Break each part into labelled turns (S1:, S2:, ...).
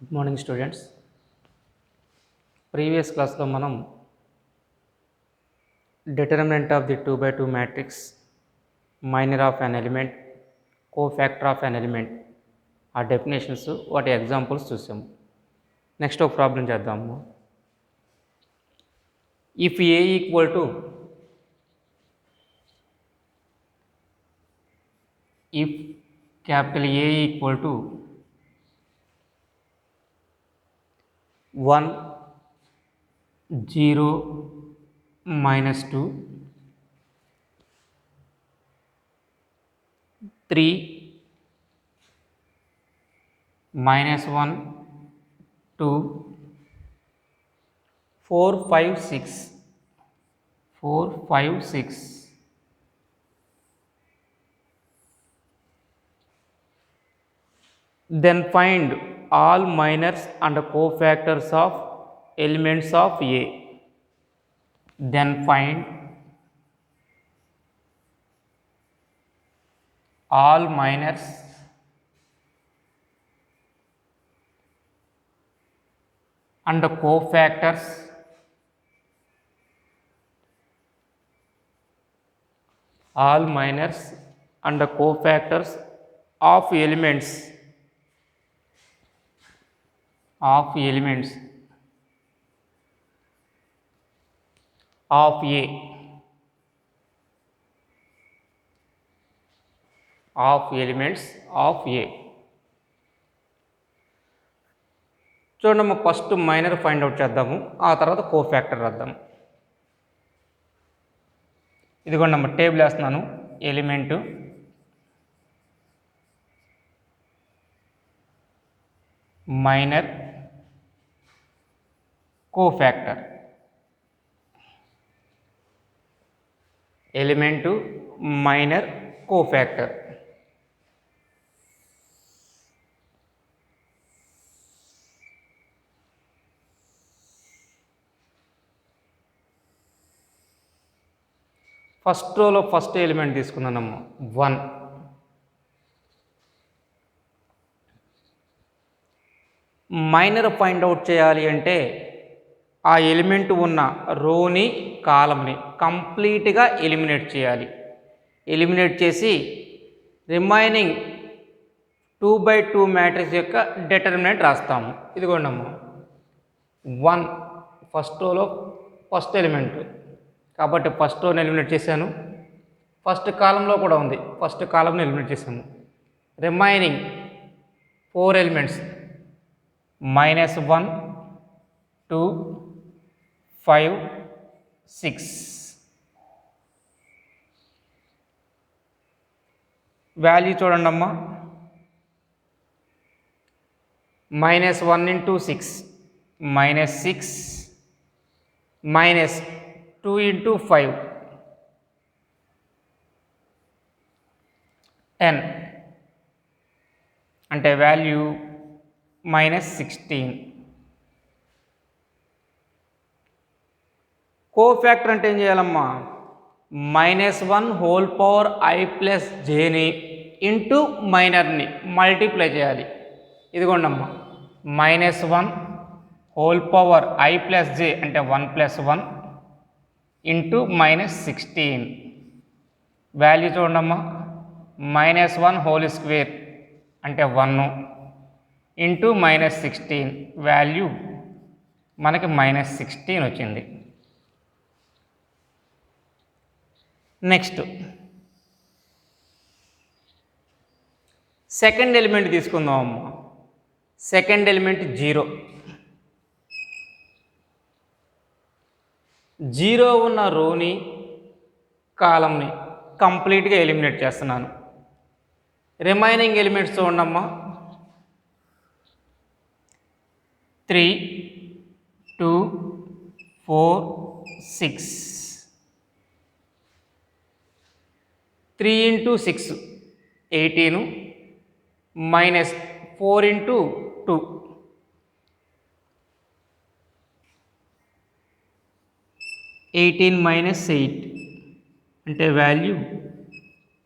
S1: Good morning students. Previous క్లాస్లో మనం determinant of the 2 by 2 matrix, minor of an element, cofactor of an element ఆ definitions వాటి examples చూసాము. Next ఒక problem చేద్దాము. If A equal to if capital A equal to 1 0 -2 3 -1 2 4 5 6 4 5 6 then find all minors and cofactors of elements of A. Then find all minors and cofactors all minors and cofactors of elements of A of elements of A. చూడండి, first minor find out చేద్దాము, ఆ తర్వాత cofactor రాద్దాము. ఇదిగోండి table వేస్తున్నాను. Element, minor, cofactor. Element, minor, cofactor. First రోలో first element తీసుకున్నానమ్మా 1. Minor find out చేయాలి అంటే ఆ ఎలిమెంట్ ఉన్న రోని కాలంని కంప్లీట్గా ఎలిమినేట్ చేయాలి. ఎలిమినేట్ చేసి రిమైనింగ్ 2 by 2 మ్యాట్రిక్స్ యొక్క డిటర్మినెంట్ రాస్తాము. ఇదిగోండమ్మా 1 ఫస్ట్ రోలో ఫస్ట్ ఎలిమెంట్ కాబట్టి ఫస్ట్ రోని ఎలిమినేట్ చేశాను. ఫస్ట్ కాలంలో కూడా ఉంది, ఫస్ట్ కాలంని ఎలిమినేట్ చేశాను. రిమైనింగ్ 4 ఎలిమెంట్స్ -1 2 5 6 వాల్యూ చూడండి అమ్మా. -1 × 6 -6 -2 × 5 10 అంటే వాల్యూ -16. కోఫ్యాక్టర్ అంటే ఏం చేయాలమ్మా? -1 ఇంటూ మైనర్ని మల్టిప్లై చేయాలి. ఇదిగోండమ్మా -1 అంటే 1 + 1 ఇంటూ -16 వాల్యూ చూడండమ్మా. -1² అంటే 1 ఇంటూ -16 వాల్యూ మనకి -16 వచ్చింది. నెక్స్ట్ సెకండ్ ఎలిమెంట్ తీసుకుందాం అమ్మా. Second element 0. 0 ఉన్న రోని కాలంని కంప్లీట్గా ఎలిమినేట్ చేస్తున్నాను. రిమైనింగ్ ఎలిమెంట్స్ చూడమ్మా. 3 2 4 6 3 × 6 18 -4 × 2 18 - 8 అంటే వాల్యూ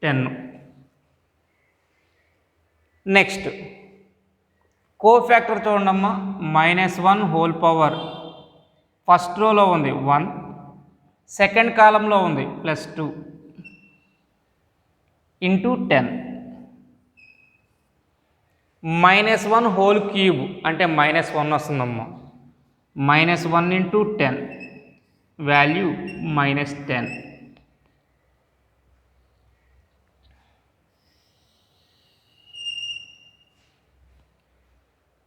S1: 10. నెక్స్ట్ కోఫాక్టర్ చూడండమ్మా -1 హోల్ పవర్ ఫస్ట్ రోలో ఉంది 1, సెకండ్ కాలంలో ఉంది +2 ఇంటూ 10. -1 హోల్ క్యూబ్ అంటే -1 వస్తుందమ్మా. -1 into 10 value -10.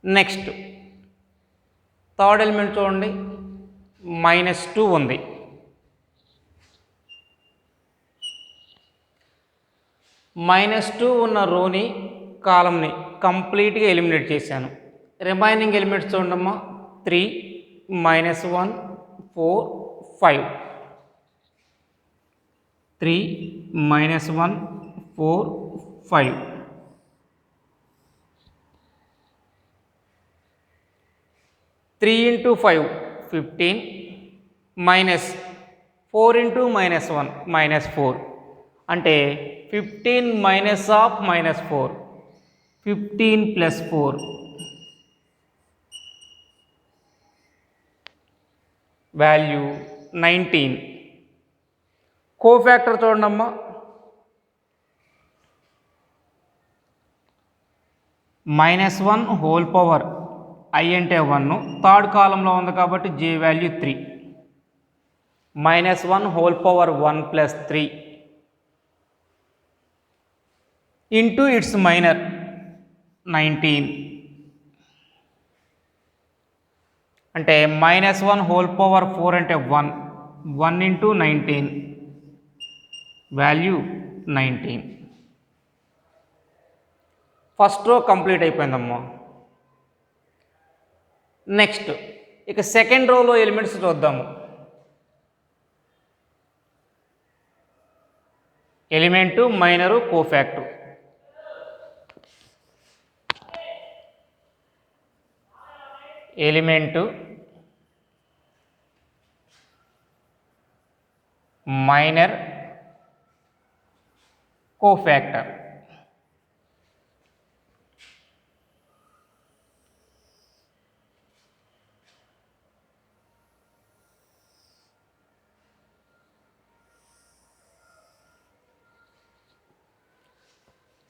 S1: Next third element చూడండి -2 ఉంది. -2 ఉన్న రోని కాలంని కంప్లీట్గా ఎలిమినేట్ చేశాను. రిమైనింగ్ ఎలిమెంట్స్ చూడమ్మా 3, -1, 4, 5. 3, -1, 4, 5. 3 into 5 15 minus 4 into -1 -4 అంటే 15 minus of -4 15 plus 4 value 19. Cofactor చూడండమ్మా -1 హోల్ పవర్ I అంటే 1 థర్డ్ కాలంలో ఉంది కాబట్టి J value 3. -1 whole power 1 + 3 into its minor 19 అంటే -1 హోల్ పవర్ 4 అంటే 1 into 19 value 19. First row complete అయిపోయిందమ్మా. నెక్స్ట్ ఇక సెకండ్ రోలో ఎలిమెంట్స్ చూద్దాము. Element minor cofactor. Element minor cofactor.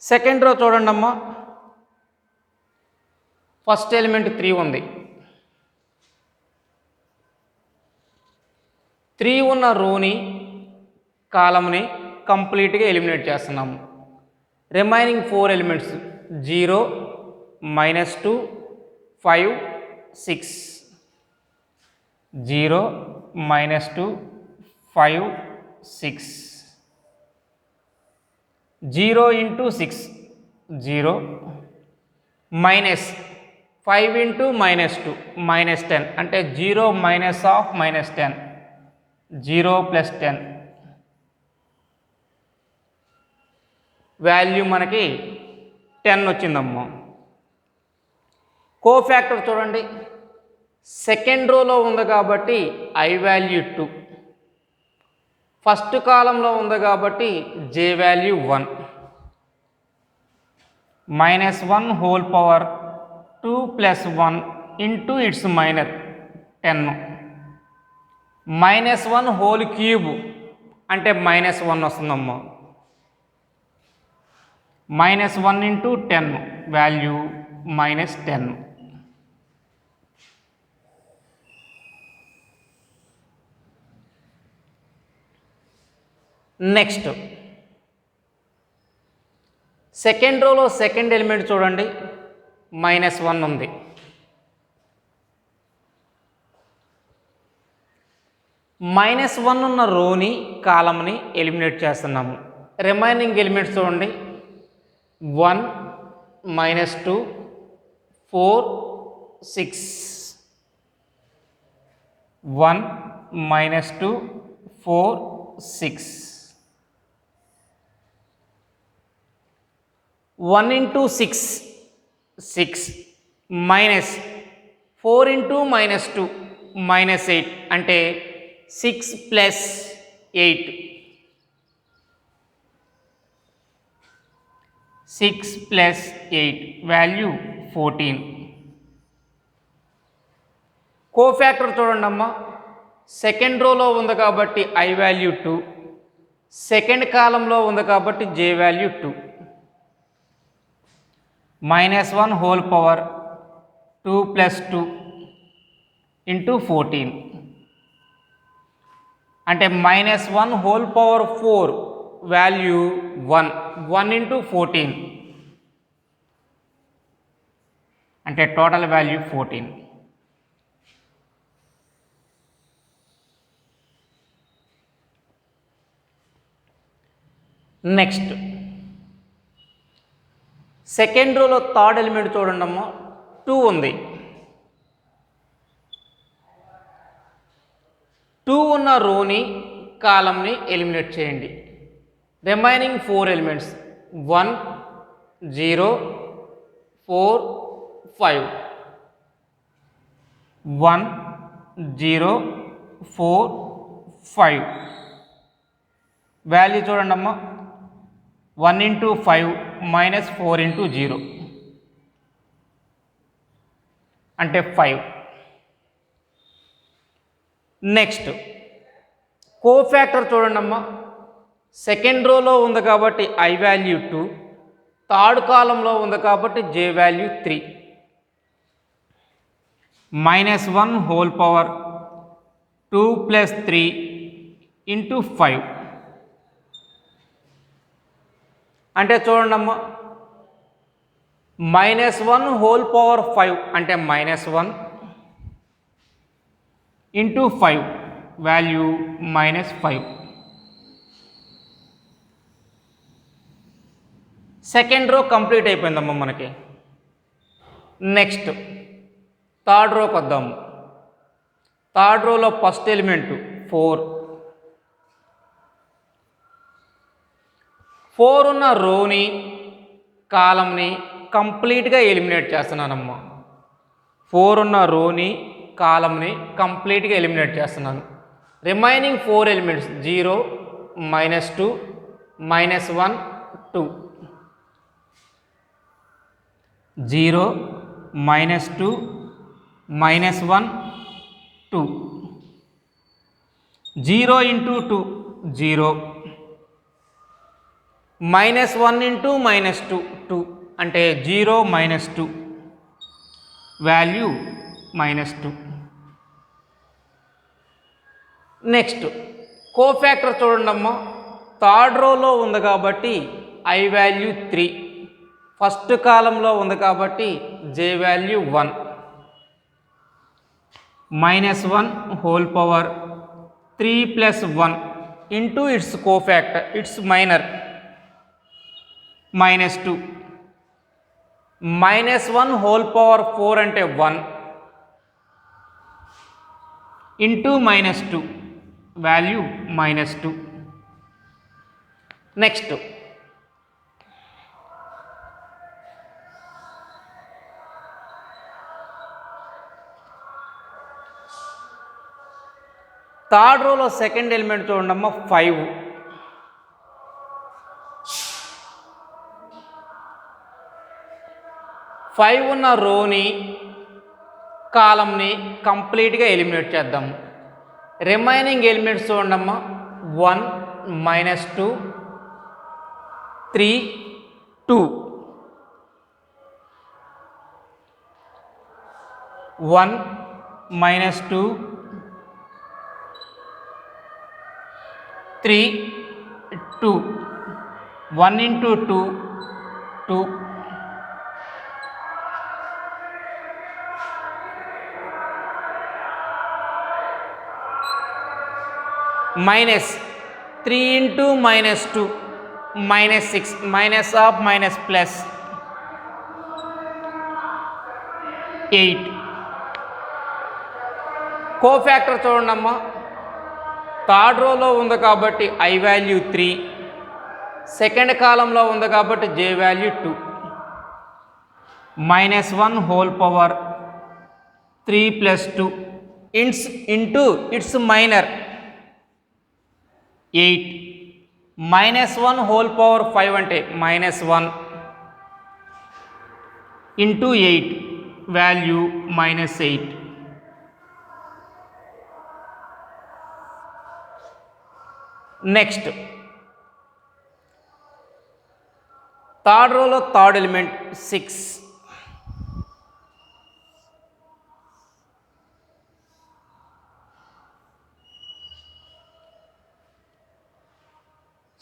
S1: Second row చూడండి అమ్మా. ఫస్ట్ ఎలిమెంట్ 3 ఉంది. 3 ఉన్న రోని కాలంని కంప్లీట్గా ఎలిమినేట్ చేస్తున్నాము. Remaining 4 elements 0, -2, 5, 6. 0, -2, 5, 6. 0 into 6 0 minus 5 into -2 -10 అంటే 0 minus of -10 0 plus 10 వాల్యూ మనకి 10 వచ్చిందమ్మా. కోఫాక్టర్ చూడండి సెకండ్ రోలో ఉంది కాబట్టి I వాల్యూ 2, ఫస్ట్ కాలంలో ఉంది కాబట్టి J value 1. -1 whole power 2 + 1 into its minor 10. -1 whole cube అంటే -1 వస్తుందమ్మా. -1 ఇంటూ 10 వాల్యూ -10. నెక్స్ట్ సెకండ్ రోలో సెకండ్ ఎలిమెంట్ చూడండి -1 ఉంది. -1 ఉన్న రోని కాలంని ఎలిమినేట్ చేస్తున్నాము. రిమైనింగ్ ఎలిమెంట్స్ చూడండి 1, -2, 4, 6. 1, -2, 4, 6. 1 into 6 6 minus 4 into -2 -8 అంటే 6 plus 8 6 plus 8 వాల్యూ 14. కోఫ్యాక్టర్ చూడండి అమ్మ, సెకండ్ రోలో ఉంది కాబట్టి I వాల్యూ 2, సెకండ్ కాలంలో ఉంది కాబట్టి J వాల్యూ 2. -1 హోల్ పవర్ 2 + 2 × 14 అంటే -1 హోల్ పవర్ 4 వాల్యూ 1 × 14 అంటే టోటల్ వాల్యూ 14. నెక్స్ట్ సెకండ్ రోలో థర్డ్ ఎలిమెంట్ చూడండి అమ్మ, 2 ఉంది. 2 ఉన్న రోని కాలంని ఎలిమినేట్ చేయండి. రిమైనింగ్ 4 ఎలిమెంట్స్ 1 0 4 5 1 0 4 5 వాల్యూ చూడండి అమ్మ, 1 × 5 -4 × 0 అంటే 5. నెక్స్ట్ కోఫ్యాక్టర్ చూడండి అమ్మ, సెకండ్ రోలో ఉంది కాబట్టి I వాల్యూ 2, థర్డ్ కాలంలో ఉంది కాబట్టి J వాల్యూ 3. -1 హోల్ పవర్ 2 + 3 × 5 అంటే చూడండి అమ్మ, -1 హోల్ పవర్ 5 అంటే -1 × 5 వాల్యూ -5. సెకండ్ రో కంప్లీట్ అయిపోయిందమ్మా మనకి. నెక్స్ట్ థర్డ్ రోకి వద్దాము. థర్డ్ రోలో ఫస్ట్ ఎలిమెంట్ 4 ఉన్న రోని కాలంని కంప్లీట్గా ఎలిమినేట్ చేస్తున్నానమ్మా. 4 ఉన్న రోని కాలంని కంప్లీట్గా ఎలిమినేట్ చేస్తున్నాను. రిమైనింగ్ 4 ఎలిమెంట్స్ 0 -2 -1 2 0 -2 -1 2 0 × 2 0 -1 × -2 2 అంటే 0 -2 వాల్యూ -2. నెక్స్ట్ కోఫ్యాక్టర్ చూడండి అమ్మ, థర్డ్ రోలో ఉంది కాబట్టి I వాల్యూ 3, ఫస్ట్ కాలంలో ఉంది కాబట్టి J value 1. -1 whole power 3 + 1 × its cofactor, its minor -2. -1 whole power 4 అంటే 1 × -2 వాల్యూ -2. నెక్స్ట్ థర్డ్ రోలో సెకండ్ ఎలిమెంట్ చూడండమ్మా 5 ఉన్న రోని కాలంని కంప్లీట్గా ఎలిమినేట్ చేద్దాము. రిమైనింగ్ ఎలిమెంట్స్ చూడండమ్మా 1 -2 3 2 1 -2 3 2 1 × 2 2 -3 × -2 -6 -+ 8. కోఫ్యాక్టర్ చూడండమ్మా, థర్డ్ రోలో ఉంది కాబట్టి I వాల్యూ 3, సెకండ్ కాలంలో ఉంది కాబట్టి J value 2. -1 whole power 3 + 2 × its minor 8. -1 whole power 5 అంటే -1 × 8 వాల్యూ -8. నెక్స్ట్ థర్డ్ రోలో థర్డ్ ఎలిమెంట్ 6.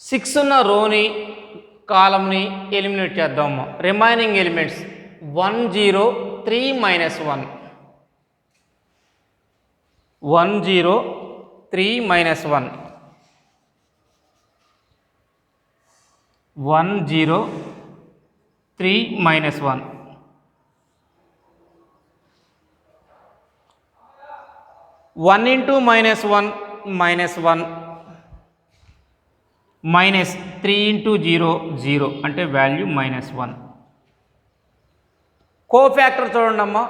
S1: 6 ఉన్న రోని కాలంని ఎలిమినేట్ చేద్దాము. Remaining elements 1 0 3 -1 1 0 3 -1 1 0 3 -1 1 into -1 -1 minus 3 into 0 0 అంటే వాల్యూ -1. కోఫ్యాక్టర్ చూడండి అమ్మా,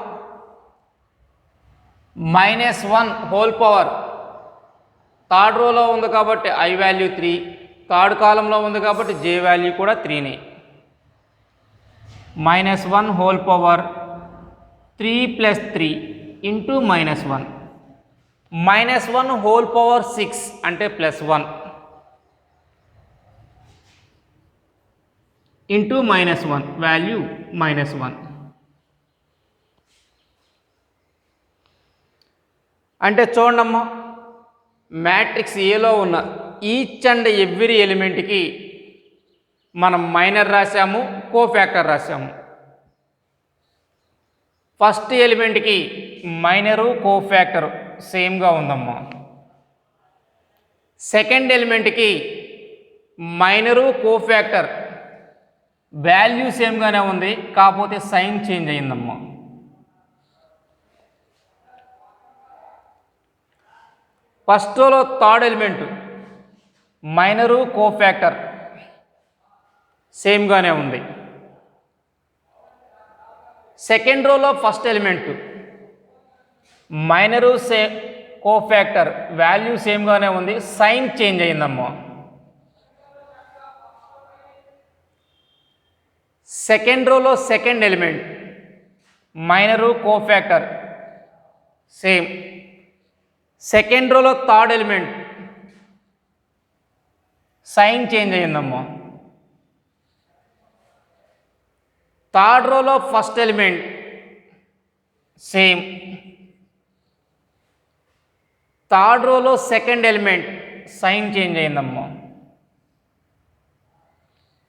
S1: -1 హోల్ పవర్ థర్డ్ రోలో ఉంది కాబట్టి I వాల్యూ 3, థర్డ్ కాలంలో ఉంది కాబట్టి J వాల్యూ కూడా 3నే. -1 whole power 3 + 3 into -1 -1 whole power 6 అంటే +1 ఇంటూ -1 వాల్యూ -1. అంటే చూడమ్మా, మ్యాట్రిక్స్ ఏలో ఉన్న ఈచ్ అండ్ ఎవ్రీ ఎలిమెంట్కి మనం మైనర్ రాసాము, కోఫ్యాక్టర్ రాసాము. ఫస్ట్ ఎలిమెంట్కి మైనరు కోఫ్యాక్టరు సేమ్గా ఉందమ్మా. సెకండ్ ఎలిమెంట్కి మైనరు కోఫ్యాక్టర్ వాల్యూ సేమ్గానే ఉంది, కాకపోతే సైన్ చేంజ్ అయిందమ్మా. ఫస్ట్ రోలో థర్డ్ ఎలిమెంట్ మైనరు కోఫ్యాక్టర్ సేమ్గానే ఉంది. సెకండ్ రోలో first element minor cofactor value సేమ్గానే ఉంది, సైన్ చేంజ్ అయిందమ్మా. సెకండ్ రోలో second element minor cofactor same. Second రోలో థర్డ్ ఎలిమెంట్ సైన్ చేంజ్ అయ్యిందమ్మా. థర్డ్ రోలో ఫస్ట్ ఎలిమెంట్ సేమ్. థర్డ్ రోలో సెకండ్ ఎలిమెంట్ సైన్ చేంజ్ అయిందమ్మా.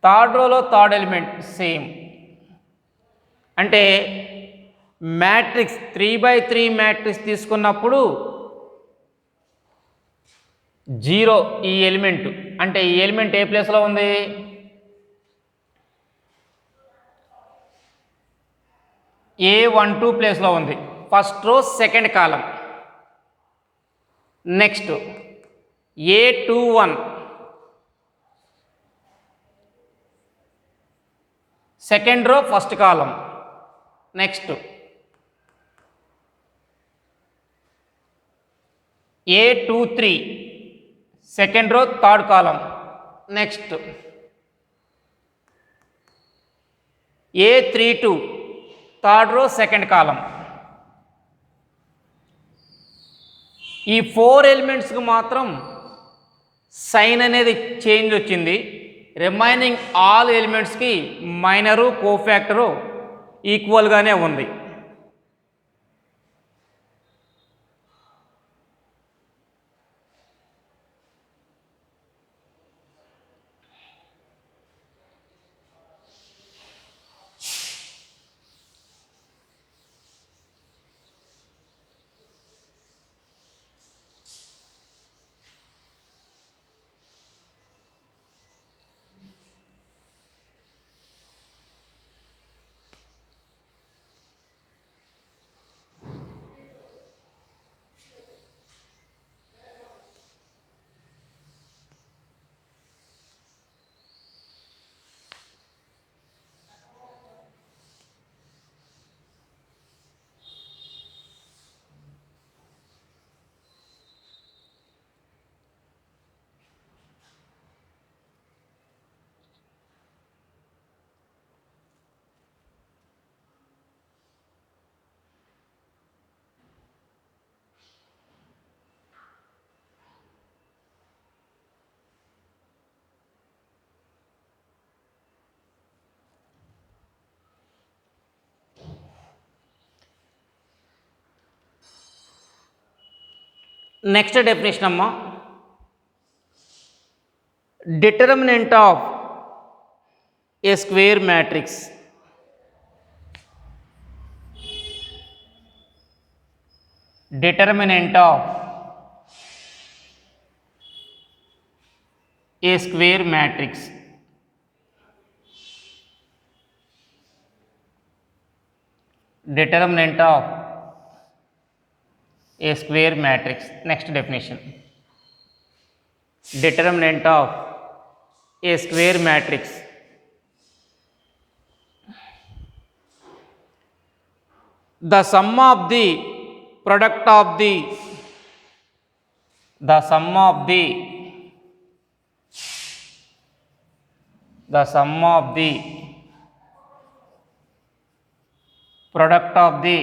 S1: థర్డ్ రోలో థర్డ్ ఎలిమెంట్ సేమ్. అంటే మ్యాట్రిక్స్ 3/3 మ్యాట్రిక్స్ తీసుకున్నప్పుడు 0 ఈ ఎలిమెంట్, అంటే ఈ ఎలిమెంట్ ఏ ప్లేస్లో ఉంది? A12 ప్లేస్లో ఉంది, first row second column. Next A21 second row first కాలం. Next A23 second row third కాలం. Next A32 third row second column. ఈ 4 ఎలిమెంట్స్కి మాత్రం సైన్ అనేది చేంజ్ వచ్చింది. రిమైనింగ్ ఆల్ ఎలిమెంట్స్కి మైనరు కోఫ్యాక్టరు ఈక్వల్గానే ఉంది. Next definition amma, determinant of a square matrix. Determinant of a square matrix. Determinant of a square matrix. Next definition. Determinant of a square matrix. The sum of the product of the sum of the sum of the product of the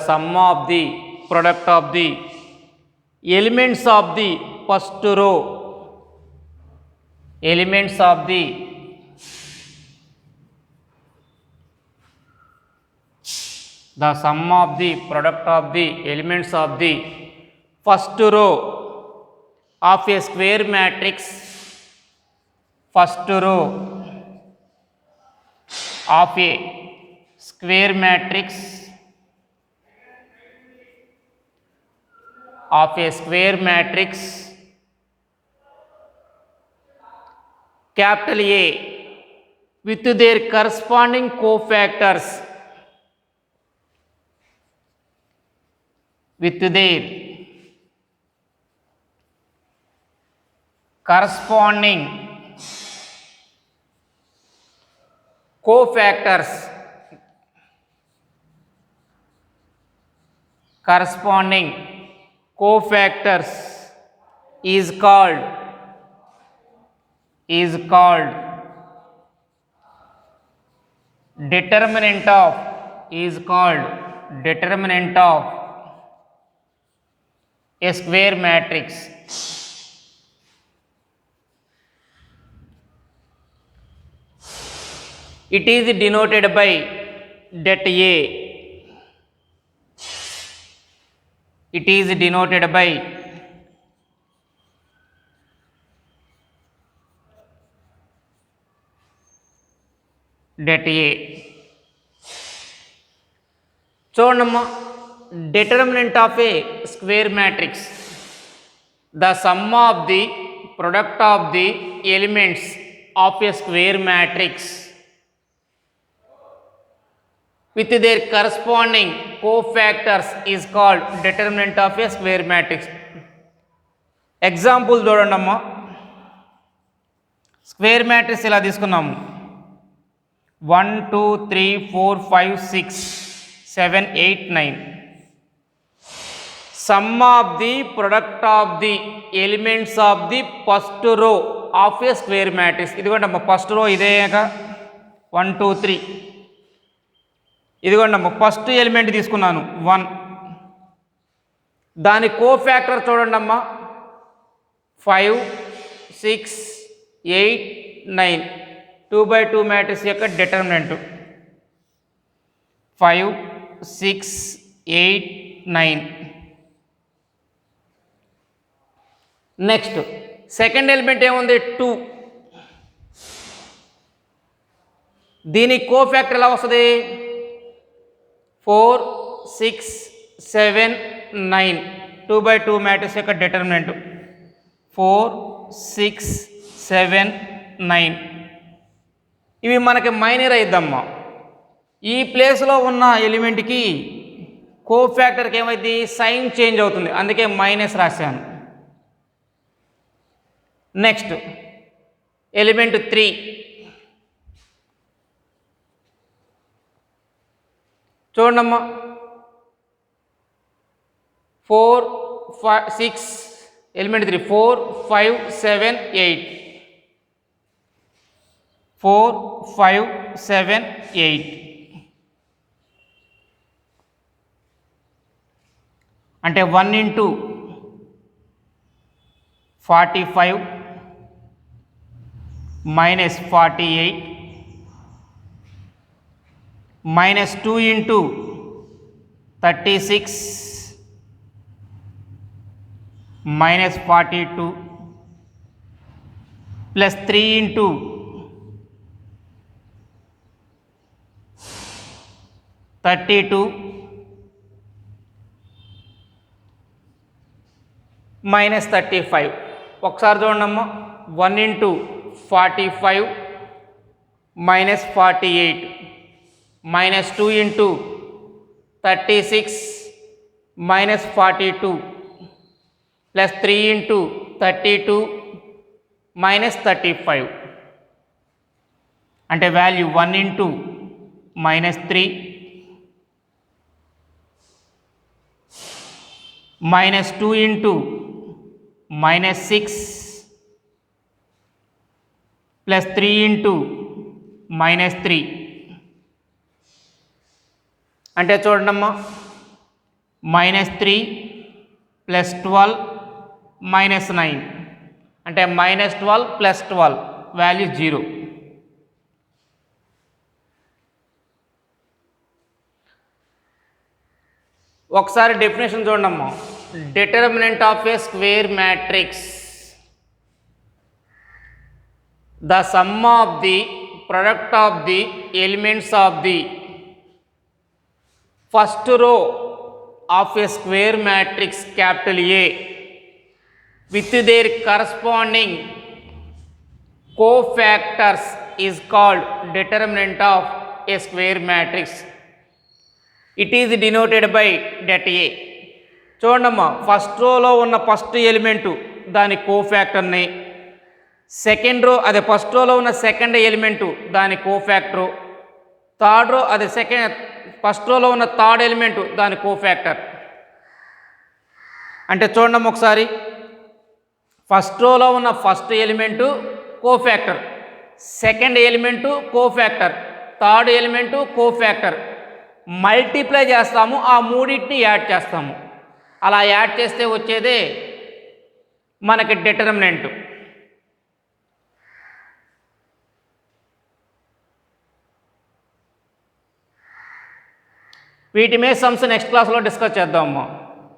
S1: sum of the product of the elements of the first row, elements of the sum of the product of the elements of the first row of a square matrix, first row of a square matrix, of a square matrix capital A with their corresponding cofactors, with their corresponding cofactors, corresponding cofactors is called determinant of, is called determinant of a square matrix. It is denoted by det A. It is denoted by det A. చూడమ్మా, determinant of a square matrix, the sum of the product of the elements of a square matrix with their corresponding cofactors is called determinant of a square matrix. Example చూడండి అమ్మా, square matrix ఇలా తీసుకున్నాము, 1 2 3 4 5 6 7 8 9. Sum of the product of the elements of the first row of a square matrix. ఇదిగోండి అమ్మ first row ఇదే 1 2 3. ఇదిగోండి అమ్మ first element తీసుకున్నాను 1, దాని కోఫ్యాక్టర్ చూడండి అమ్మ 5 6 8 9. 2/2 మ్యాట్రిక్స్ యొక్క డిటర్మినెంట్ 5 6 8 9. నెక్స్ట్ సెకండ్ ఎలిమెంట్ ఏముంది 2, దీని కోఫ్యాక్టర్ ఎలా వస్తుంది 4 6 7 9. 2/2 మ్యాట్రిక్స్ యొక్క డిటర్మినెంట్ 4 6 7 9. ఇవి మనకి మైనర్ అయిద్దమ్మా. ఈ ప్లేస్లో ఉన్న ఎలిమెంట్కి కోఫ్యాక్టర్కి ఏమైంది సైన్ చేంజ్ అవుతుంది, అందుకే మైనస్ రాశాను. నెక్స్ట్ ఎలిమెంట్ 3, చూడమ్మా 4 5 6, ఎలిమెంట్ 3 4 5 7 8, 4 5 7 8. అంటే 1 into 45 minus 48 minus 2 into 36 minus 42 plus 3 into 32 minus 35. ఒకసారి చూడండమ్మా, 1 into 45 minus 48 minus 2 into 36 minus 42 plus 3 into 32 minus 35. అంటే value 1 into minus 3 minus 2 into minus 6 plus 3 into minus 3. అంటే చూడండమ్మా, minus 3 plus 12 minus 9 అంటే minus 12 plus 12 value 0. ఒకసారి definition చూడండమ్మా. Determinant of A square matrix, the sum of the product of the elements of the first row of A square matrix capital A with their corresponding cofactors is called determinant of a square matrix. It is denoted by det A. చూడండమ్మా, first రోలో ఉన్న first element దాని కోఫ్యాక్టర్ని, second row అదే first రోలో ఉన్న second element దాని కోఫ్యాక్టరు, third row అదే first రోలో ఉన్న థర్డ్ ఎలిమెంటు దాని కోఫ్యాక్టర్. అంటే చూడండమ్మా ఒకసారి, ఫస్ట్ రోలో ఉన్న first element cofactor, second element cofactor, third element cofactor. Multiply చేస్తాము, ఆ మూడింటిని యాడ్ చేస్తాము. అలా యాడ్ చేస్తే వచ్చేదే మనకి డిటర్మినెంట్. వీటి మీద సమ్స్ నెక్స్ట్ క్లాస్లో డిస్కస్ చేద్దాము.